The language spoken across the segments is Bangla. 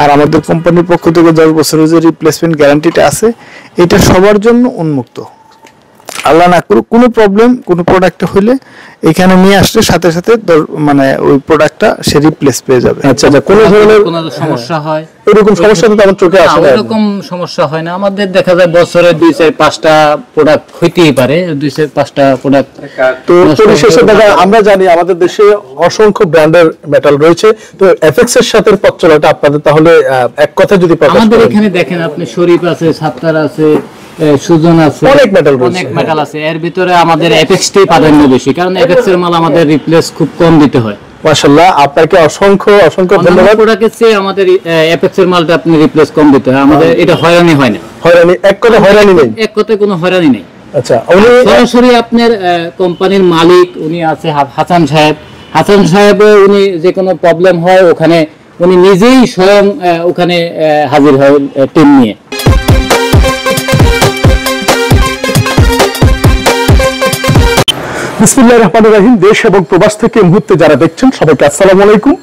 আর আমাদের কোম্পানির পক্ষ থেকে 10 বছরের যে রিপ্লেসমেন্ট গ্যারান্টিটা আছে এটা সবার জন্য উন্মুক্ত। আল্লাহ না করুক কোনো প্রবলেম কোনো প্রোডাক্ট হলে এখানে নিয়ে আসলে সাথে সাথে মানে ওই প্রোডাক্টটা সে রিপ্লেস পেয়ে যাবে। আচ্ছা আচ্ছা, কোনো ধরনের কোনো সমস্যা হয় এরকম সমস্যা তো আমার চোখে আসে না। এরকম সমস্যা হয় না আমাদের, দেখা যায় বছরে 2-5টা প্রোডাক্ট হইতেই পারে, 2-5টা প্রোডাক্ট। তো পরিশেষে দেখা আমরা জানি আমাদের দেশে অসংখ্য ব্র্যান্ডের মেটাল রয়েছে, তো এফএক্স এর সাথে পথ চলাটা আপনাদের তাহলে এক কথা যদি প্রকাশ আমাদের করেন। এখানে দেখেন আপনি শরীফ আছে, সাত্তার আছে, সুজন আছে, অনেক মেটাল আছে। এর ভিতরে আমাদের এপেক্সটাই প্রাধান্য বেশি, কারণ এপেক্স এর মাল আমাদের রিপ্লেস খুব কম দিতে হয়। মাশাআল্লাহ, আপনাকে অসংখ্য অসংখ্য ধন্যবাদ। প্রোডাক্টের চেয়ে আমাদের এপেক্স এর মালটা আপনি রিপ্লেস কম দিতে হয়, আমাদের এটা হয়রানি হয় না। হয়রানি এক কথা হয়রানি নেই, এক কথায় কোনো হয়রানি নেই। আচ্ছা, উনি সরাসরি আপনার কোম্পানির মালিক উনি আছে হাসান সাহেব। হাসান সাহেব উনি যে কোনো প্রবলেম হয় ওখানে উনি নিজেই স্বয়ং ওখানে হাজির হয় টিম নিয়ে। বিসমিল্লাহির রহমানির রহিম। দেশ এবং প্রবাস থেকে এই মুহূর্তে যারা দেখছেন সবাইকে আসসালামু আলাইকুম।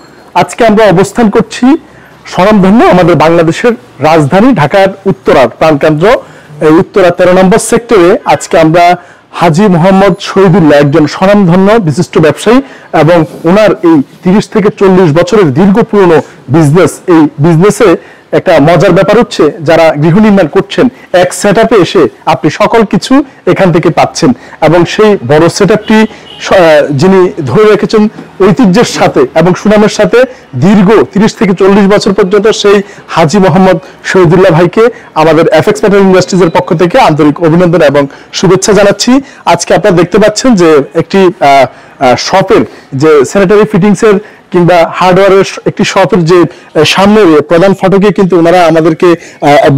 আজকে আমরা অবস্থান করছি স্বনামধন্য আমাদের বাংলাদেশের রাজধানী ঢাকার উত্তরার প্রাণকেন্দ্র উত্তরা 13 নম্বর সেক্টরে। আজকে আমরা হাজী মোহাম্মদ শহীদুল্লাহ, একজন স্বনামধন্য বিশিষ্ট ব্যবসায়ী এবং ওনার এই 30 থেকে 40 বছরের দীর্ঘ পুরনো বিজনেস। এই বিজনেসে একটা মজার ব্যাপার হচ্ছে যারা গৃহ নির্মাণ করছেন এক সেটআপে এসে আপনি সকল কিছু এখান থেকে পাচ্ছেন, এবং সেই বড় সেটআপটি যিনি ধরে রেখেছেন ঐতিহ্যের সাথে এবং সুনামের সাথে দীর্ঘ 30 থেকে 40 বছর পর্যন্ত, সেই হাজী মোহাম্মদ শহীদুল্লাহ ভাইকে আমাদের এফএক্স মেটাল ইন্ডাস্ট্রিজের পক্ষ থেকে আন্তরিক অভিনন্দন এবং শুভেচ্ছা জানাচ্ছি। আজকে আপনারা দেখতে পাচ্ছেন যে একটি শপের যে স্যানিটারি ফিটিংস এর কিংবা হার্ডওয়্যারের একটি শপের যে সামনের প্রধান ফটকে কিন্তু ওনারা আমাদেরকে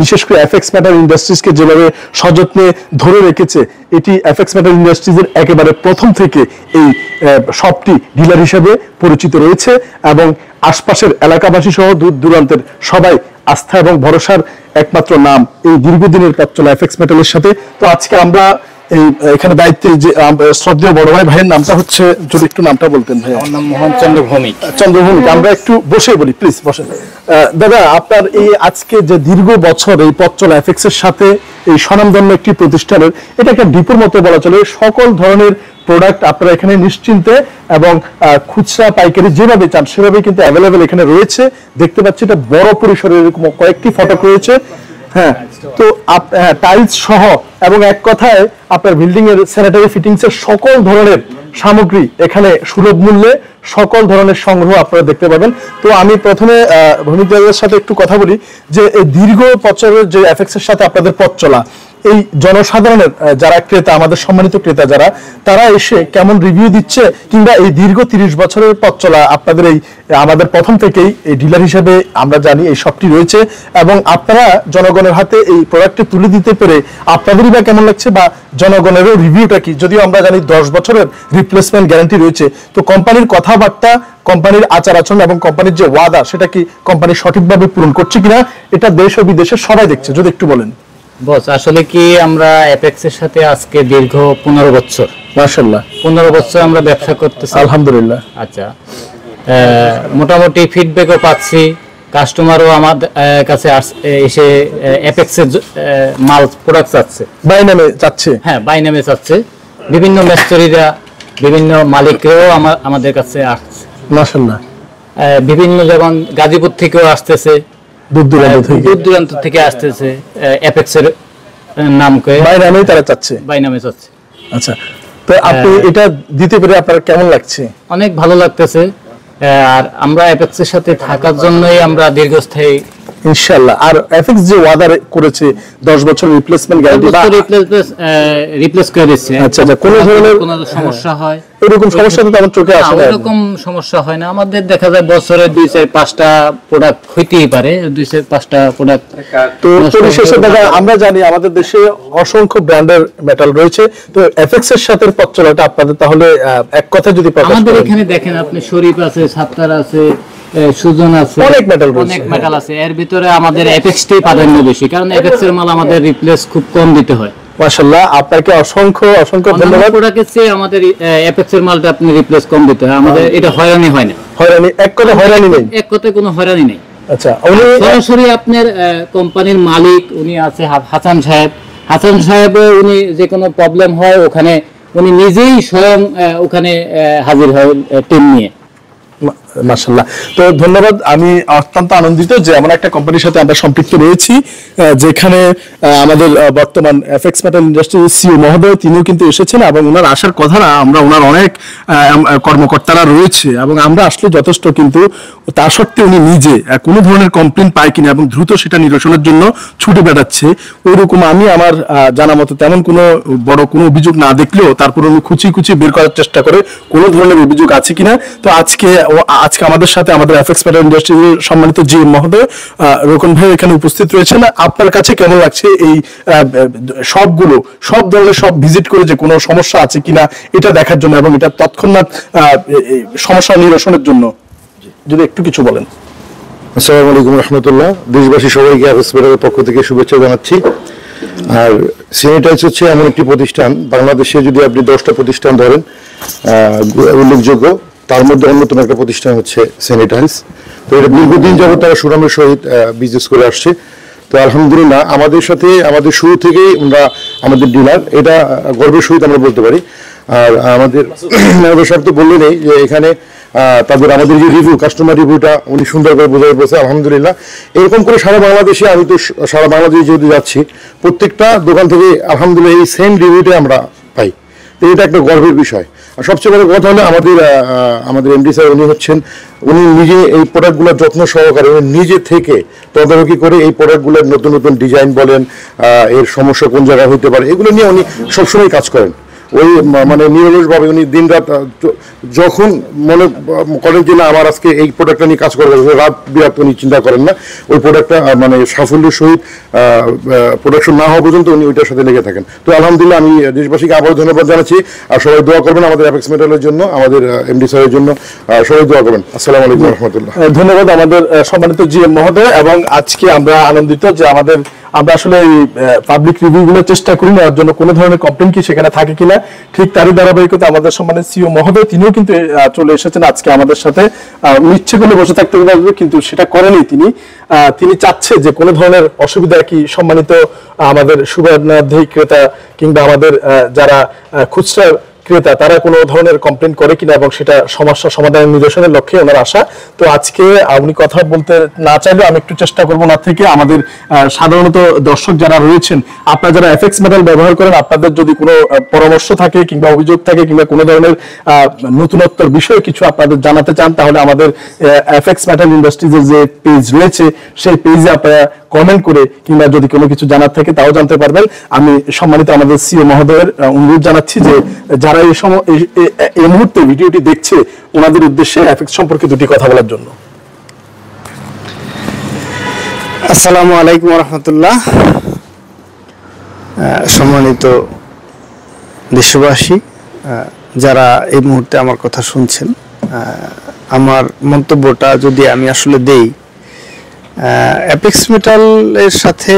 বিশেষ করে এফএক্স মেটাল ইন্ডাস্ট্রিজকে যেভাবে সযত্নে ধরে রেখেছে, এটি এফএক্স মেটাল ইন্ডাস্ট্রিজের একেবারে প্রথম থেকে এই শপটি ডিলার হিসেবে পরিচিত রয়েছে এবং আশপাশের এলাকাবাসী সহ দূর দূরান্তের সবাই আস্থা এবং ভরসার একমাত্র নাম এই দীর্ঘদিনের পথ চলা এফএক্স মেটালের সাথে। তো আজকে আমরা এই এখানে দায়িত্বে যে শ্রদ্ধেয় বড় ভাইয়ের নামটা হচ্ছে, যদি একটু নামটা বলতেন ভাই। আমার নাম মোহন চন্দ্র ভৌমিক। আমরা একটু বসে বলি প্লিজ, বসেন। দাদা, আপনার এই আজকে যে দীর্ঘ বছর এই পথ চলা এফএক্স এর সাথে এই স্বনামধন্য একটি প্রতিষ্ঠানের, এটা একটা ডিপোর মতো বলা চলে, সকল ধরনের প্রোডাক্ট আপনারা এখানে নিশ্চিন্তে এবং খুচরা পাইকারি যেভাবে চান সেভাবে কিন্তু অ্যাভেলেবেল এখানে রয়েছে। দেখতে পাচ্ছি এটা বড় পরিসরে এরকম কয়েকটি ফটক রয়েছে, হ্যাঁ, তো টাইলস সহ, এবং এক কথায় আপনার বিল্ডিং এর স্যানিটারি ফিটিংস এর সকল ধরনের সামগ্রী এখানে সুলভ মূল্যে সকল ধরনের সংগ্রহ আপনারা দেখতে পাবেন। তো আমি প্রথমে ভৌমিক দাদার সাথে একটু কথা বলি যে এই দীর্ঘ বছরের যে এফএক্স এর সাথে আপনাদের পথ চলা, এই জনসাধারণের যারা ক্রেতা, আমাদের সম্মানিত ক্রেতা যারা, তারা এসে কেমন রিভিউ দিচ্ছে, কিংবা এই দীর্ঘ 30 বছরের পথ চলা আপনাদের এই আমাদের প্রথম থেকেই এই ডিলার হিসেবে আমরা জানি এই শপটি রয়েছে, এবং আপনারা জনগণের হাতে এই প্রোডাক্টটি তুলে দিতে পেরে আপনাদেরই বা কেমন লাগছে, বা জনগণেরও রিভিউটা কি? যদিও আমরা জানি 10 বছরের রিপ্লেসমেন্ট গ্যারান্টি রয়েছে, তো কোম্পানির কথাবার্তা, কোম্পানির আচার আচরণ এবং কোম্পানির যে ওয়াদা, সেটা কি কোম্পানি সঠিকভাবে পূরণ করছে কিনা, এটা দেশ ও বিদেশে সবাই দেখছে, যদি একটু বলেন। বস, আসলে কি আমরা এপেক্স এর সাথে আজকে দীর্ঘ 15 বছর, মাশাআল্লাহ 15 বছর আমরা ব্যবসা করতেছি, আলহামদুলিল্লাহ। আচ্ছা, মোটামুটি ফিডব্যাকও পাচ্ছি, কাস্টমারও আমাদের কাছে এসে এপেক্স এর মাল প্রোডাক্ট চাচ্ছে, বাই নামে চাচ্ছে। হ্যাঁ, বাই নামে চাচ্ছে। বিভিন্ন মিস্ত্রিরা, বিভিন্ন মালিকরাও আমাদের কাছে আসছে, মাশাআল্লাহ। বিভিন্ন যেমন গাজীপুর থেকেও আসতেছে, দূর দূরান্ত থেকে আসতেছে, এপেক্স এর নাম করে বাই নামেই তারা চাচ্ছে, বাই নামে চাচ্ছে। আচ্ছা, তো আপনি এটা দিতে পেরে আপনার কেমন লাগছে? অনেক ভালো লাগতেছে, আর আমরা এপেক্স এর সাথে থাকার জন্যই আমরা দীর্ঘস্থায়ী ইনশাআল্লাহ। আর এফএক্স যে ওয়াদা করেছে 10 বছর রিপ্লেসমেন্ট গ্যারান্টি, রিপ্লেস করে দিচ্ছে। আচ্ছা আচ্ছা, কোনো ধরনের কোনো সমস্যা হয় এরকম সমস্যা তো আমার চোখে আসে না। এরকম সমস্যা হয় না আমাদের, দেখা যায় বছরে 2-5টা প্রোডাক্ট হইতেই পারে, 2-5টা প্রোডাক্ট। তো পরিশেষে দেখা আমরা জানি আমাদের দেশে অসংখ্য ব্র্যান্ডের মেটাল রয়েছে, তো এফএক্স এর সাথে পথ চলাটা আপনাদের তাহলে এক কথা যদি প্রকাশ করেন। আমাদের এখানে দেখেন আপনি শরীফ আছে, সাত্তার আছে, সুজন আছে, অনেক মেটাল আছে। এর ভিতরে আমাদের এপেক্সটাই প্রাধান্য বেশি, কারণ এপেক্স এর মাল আমাদের রিপ্লেস খুব কম দিতে হয়। মাশাআল্লাহ, আপনাকে অসংখ্য অসংখ্য ধন্যবাদ। প্রোডাক্টের চেয়ে আমাদের এপেক্স এর মালটা আপনি রিপ্লেস কম দিতে হয়, আমাদের এটা হয়রানি হয় না। হয়রানি এক কথা হয়রানি নেই, এক কথায় কোনো হয়রানি নেই। আচ্ছা, উনি সরাসরি আপনার কোম্পানির মালিক উনি আছে হাসান সাহেব। হাসান সাহেব উনি যে কোনো প্রবলেম হয় ওখানে উনি নিজেই স্বয়ং ওখানে হাজির হয় টিম নিয়ে। মাশাআল্লাহ। তো ধন্যবাদ। আমি অত্যন্ত আনন্দিত যে এমন একটা কোম্পানির সাথে আমরা সম্পৃক্ত রয়েছি যেখানে আমাদের বর্তমান এফএক্স মেটাল ইন্ডাস্ট্রির সিইও মহোদয় তিনিও কিন্তু এসেছেন এবং ওনার আসার কথা না, আমরা ওনার অনেক কর্মকর্তারা রয়েছে এবং আমরা আসলে যথেষ্ট, কিন্তু তা সত্ত্বেও উনি নিজে কোনো ধরনের কমপ্লেন পায় কিনা এবং দ্রুত সেটা নিরসনের জন্য ছুটে বেড়াচ্ছে। ওইরকম আমি আমার জানা মতো তেমন কোনো বড় কোনো অভিযোগ না দেখলেও তারপর উনি খুঁচি বের করার চেষ্টা করে কোনো ধরনের অভিযোগ আছে কিনা। তো আজকে আমাদের সাথে আমাদের এফএক্স মেটাল ইন্ডাস্ট্রির সম্মানিত জিএম মহোদয় রোকন ভাই এখানে উপস্থিত রয়েছেন। আপনার কাছে কেমন লাগছে এই সব ধরনের সব ভিজিট করে যে কোনো সমস্যা আছে কিনা এটা দেখার জন্য এবং এটা তৎক্ষণাৎ সমস্যা নিরসনের জন্য যদি একটু কিছু বলেন। আসসালামু আলাইকুম রহমতুল্লাহ। দেশবাসী সবাইকে এফএক্স মেটালের পক্ষ থেকে শুভেচ্ছা জানাচ্ছি। আর স্যানিটাইজ হচ্ছে এমন একটি প্রতিষ্ঠান, বাংলাদেশে যদি আপনি 10টা প্রতিষ্ঠান ধরেন উল্লেখযোগ্য, তার মধ্যে অন্যতম একটা প্রতিষ্ঠান হচ্ছে স্যানিটাইজ। তো এটা দীর্ঘদিন যাবত তারা সুনামের সহিত বিজনেস করে আসছে। তো আলহামদুলিল্লাহ আমাদের সাথে আমাদের শুরু থেকেই আমরা আমাদের ডিলার, এটা গর্বের সহিত আমরা বলতে পারি। আর আমাদের সাহেব তো বললেনই যে এখানে তাদের আমাদের যে রিভিউ, কাস্টমার রিভিউটা উনি সুন্দর করে বোঝাতে বলছে। আলহামদুলিল্লাহ এরকম করে সারা বাংলাদেশে, আমি তো সারা বাংলাদেশে যেহেতু যাচ্ছি, প্রত্যেকটা দোকান থেকে আলহামদুলিল্লাহ এই সেম রিভিউটা আমরা পাই। তো এটা একটা গর্বের বিষয়। আর সবচেয়ে বড় কথা হলো আমাদের এমডি স্যার উনি নিজে এই প্রোডাক্টগুলোর যত্ন সহকারে উনি নিজে থেকে তদারকি করে এই প্রোডাক্টগুলোর নতুন নতুন ডিজাইন বলেন, এর সমস্যা কোন জায়গায় হতে পারে, এগুলো নিয়ে উনি সবসময় কাজ করেন। ওই মানে নিরলসভাবে উনি দিন রাত যখন মনে করেন যে না আমার আজকে এই প্রোডাক্টটা নিয়ে কাজ করবে, রাত বিরাত উনি চিন্তা করেন না। ওই প্রোডাক্টটা মানে সাফল্যের সহিত প্রোডাকশন না হওয়া পর্যন্ত উনি ওইটার সাথে লেগে থাকেন। তো আলহামদুলিল্লাহ আমি দেশবাসীকে আবারও ধন্যবাদ জানাচ্ছি। আর সবাই দোয়া করবেন আমাদের এফএক্স মেটালের জন্য, আমাদের এমডি স্যারের জন্য, সবাই দোয়া করবেন। আসসালামু আলাইকুম রহমতুল্লাহ। ধন্যবাদ আমাদের সম্মানিত জিএম মহোদয়। এবং আজকে আমরা আনন্দিত যে আমরা আসলে এই পাবলিক রিভিউগুলো চেষ্টা করি নেওয়ার জন্য কোনো ধরনের কমপ্লেন কি সেখানে থাকে কিনা। ঠিক তারই ধারাবাহিকতা আমাদের সম্মানিত সিইও মহোদয় তিনিও কিন্তু চলে এসেছেন আজকে আমাদের সাথে। ইচ্ছে করলে বসে থাকতে পারবে, কিন্তু সেটা করেনি তিনি চাচ্ছে যে কোনো ধরনের অসুবিধা কি সম্মানিত আমাদের সুবর্ণাধী ক্রেতা কিংবা আমাদের যারা খুচরা ক্রেতা তারা কোনো ধরনের কমপ্লেন করে কিনা এবং সেটা সমস্যা সমাধানের নিরসনের লক্ষ্যে ওনার আশা। তো আজকে উনি কথা বলতে না চাইলেও আমি একটু চেষ্টা করবো ওনার থেকে। আমাদের সাধারণত দর্শক যারা রয়েছেন, আপনারা যারা এফএক্স মেটাল ব্যবহার করেন, আপনাদের যদি কোনো পরামর্শ থাকে কিংবা অভিযোগ থাকে কিংবা কোনো ধরনের নতুনত্বর বিষয়ে কিছু আপনাদের জানাতে চান, তাহলে আমাদের এফএক্স মেটাল ইন্ডাস্ট্রিজের যে পেজ রয়েছে সেই পেজে আপনারা কমেন্ট করে কিংবা যদি কোনো কিছু জানার থাকে তাও জানতে পারবেন। আমি সম্মানিত আমাদের সিইও মহোদয়ের অনুরোধ জানাচ্ছি যে যারা এই মুহূর্তে ভিডিওটি দেখছে ওনাদের উদ্দেশ্যে এফএক্স সম্পর্কে দুটি কথা বলার জন্য। আসসালামু আলাইকুম রহমতুল্লাহ। সম্মানিত দেশবাসী যারা এই মুহূর্তে আমার কথা শুনছেন, আমার মন্তব্যটা যদি আমি আসলে দেই, এফএক্স মেটালের সাথে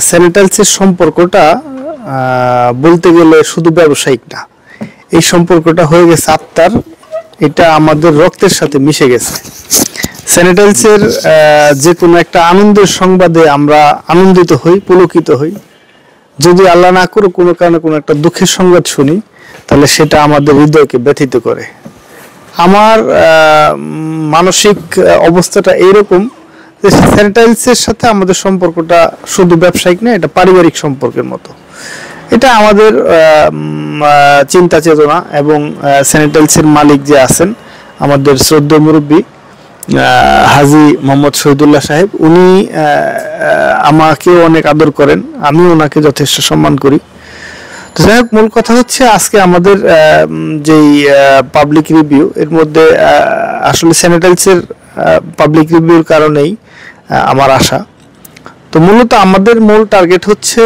স্যানিটাইজের সম্পর্কটা বলতে গেলে শুধু ব্যবসায়িক না, এই সম্পর্কটা হয়ে গেছে আত্মার, এটা আমাদের রক্তের সাথে মিশে গেছে। স্যানিটাইজের যে কোনো একটা আনন্দের সংবাদে আমরা আনন্দিত হই, পুলকিত হই। যদি আল্লাহ না করে কোনো কারণে কোনো একটা দুঃখের সংবাদ শুনি, তাহলে সেটা আমাদের হৃদয়কে ব্যথিত করে। আমার মানসিক অবস্থাটা এইরকম যে স্যানিটাইজের সাথে আমাদের সম্পর্কটা শুধু ব্যবসায়িক না, এটা পারিবারিক সম্পর্কের মতো। এটা আমাদের চিন্তা চেতনা এবং স্যানিটাইজের মালিক যে আছেন আমাদের শ্রদ্ধেয় মুরব্বী হাজী মোহাম্মদ শহীদুল্লাহ সাহেব, উনি আমাকেও অনেক আদর করেন, আমি ওনাকে যথেষ্ট সম্মান করি। তো যাই হোক, মূল কথা হচ্ছে আজকে আমাদের যেই পাবলিক রিভিউ, এর মধ্যে আসলে স্যানিটাইজের পাবলিক রিভিউর কারণেই আমার আশা। তো মূলত আমাদের মূল টার্গেট হচ্ছে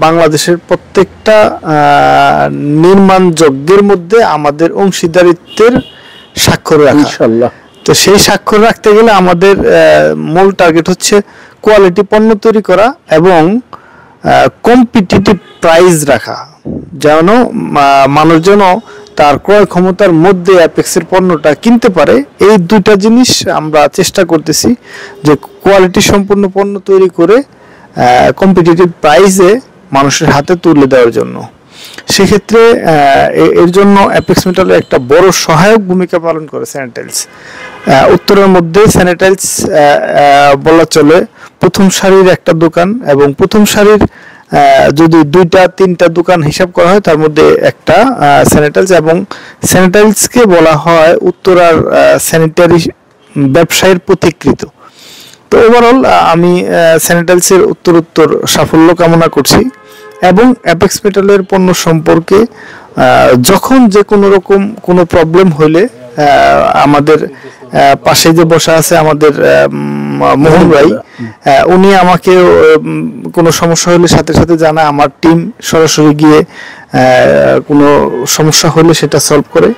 বাংলাদেশের প্রত্যেকটা নির্মাণ যজ্ঞের মধ্যে আমাদের অংশীদারিত্বের স্বাক্ষর রাখা। ইনশাআল্লাহ। তো সেই স্বাক্ষর রাখতে গেলে আমাদের মূল টার্গেট হচ্ছে কোয়ালিটি পণ্য তৈরি করা এবং কম্পিটিটিভ প্রাইস রাখা, যেন মানুষ যেন তার ক্রয় ক্ষমতার মধ্যে অ্যাপেক্সের পণ্যটা কিনতে পারে, এই দুইটা জিনিস আমরা চেষ্টা করতেছি যে কোয়ালিটি সম্পন্ন পণ্য তৈরি করে কম্পিটিটিভ প্রাইসে মানুষের হাতে তুলে দেওয়ার জন্য। সেক্ষেত্রে এর জন্য অ্যাপেক্স মেটালের একটা বড় সহায়ক ভূমিকা পালন করে স্যানিটাইলস। উত্তরের মধ্যে স্যানিটাইলস বলা চলে প্রথম সারির একটা দোকান, এবং প্রথম সারির যদি 2-3টা দোকান হিসাব করা হয় তার মধ্যে একটা স্যানিটাইলস, এবং স্যানিটাইলসকে বলা হয় উত্তরার স্যানিটারি ব্যবসায়ের প্রতিকৃত। তো ওভারঅল আমি স্যানিটাইলসের উত্তরোত্তর সাফল্য কামনা করছি, এবং অ্যাপেক্স মেটালের পণ্য সম্পর্কে যখন যে কোনো রকম কোনো প্রবলেম হইলে আমাদের পাশে যে বসা আছে আমাদের মোহন ভাই, উনি আমাকে কোনো সমস্যা হলে সাথে সাথে জানায়, আমার টিম সরাসরি গিয়ে কোনো সমস্যা হলে সেটা সলভ করে।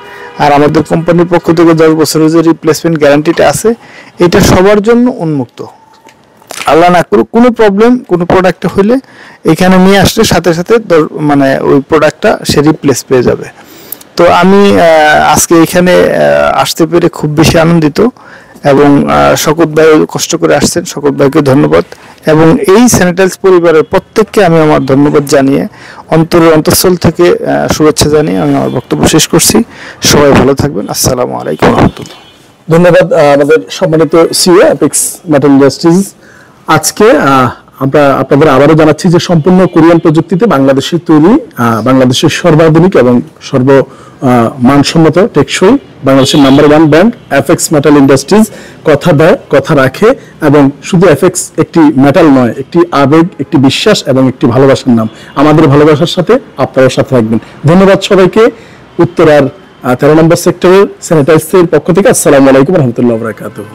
আর আমাদের কোম্পানির পক্ষ থেকে 10 বছরের যে রিপ্লেসমেন্ট গ্যারান্টিটা আছে এটা সবার জন্য উন্মুক্ত। আল্লাহ না করুক কোনো প্রবলেম কোনো প্রোডাক্টে হইলে এখানে নিয়ে আসলে সাথে সাথে মানে ওই প্রোডাক্টটা সে রিপ্লেস পেয়ে যাবে। তো আমি আজকে এখানে আসতে পেরে খুব বেশি আনন্দিত, এবং শকত ভাই কষ্ট করে আসছেন, শকত ভাইকে ধন্যবাদ, এবং এই স্যানিটাইলস পরিবারের প্রত্যেককে আমি আমার ধন্যবাদ জানিয়ে অন্তরের অন্তঃস্থল থেকে শুভেচ্ছা জানিয়ে আমি আমার বক্তব্য শেষ করছি। সবাই ভালো থাকবেন। আসসালামু আলাইকুম রহমতুল্লাহ। ধন্যবাদ আমাদের সম্মানিত সিইও অ্যাপেক্স মেটাল ইন্ডাস্ট্রিজ। আজকে আমরা আপনাদের আবারও জানাচ্ছি যে সম্পূর্ণ কোরিয়ান প্রযুক্তিতে বাংলাদেশের তৈরি, বাংলাদেশের সর্বাধুনিক এবং মানসম্মত টেকসই বাংলাদেশের number 1 brand apex metal industries কথা দেয়, কথা রাখে, এবং শুধু অ্যাপেক্স একটি মেটাল নয়, একটি আবেগ, একটি বিশ্বাস এবং একটি ভালোবাসার নাম। আমাদের ভালোবাসার সাথে আপনারাও সাথে রাখবেন। ধন্যবাদ সবাইকে। উত্তরার 13 নম্বর সেক্টরের স্যানিটাইজের পক্ষ থেকে আসসালামু আলাইকুম রহমতুল্লাহ বারাকাতুহু।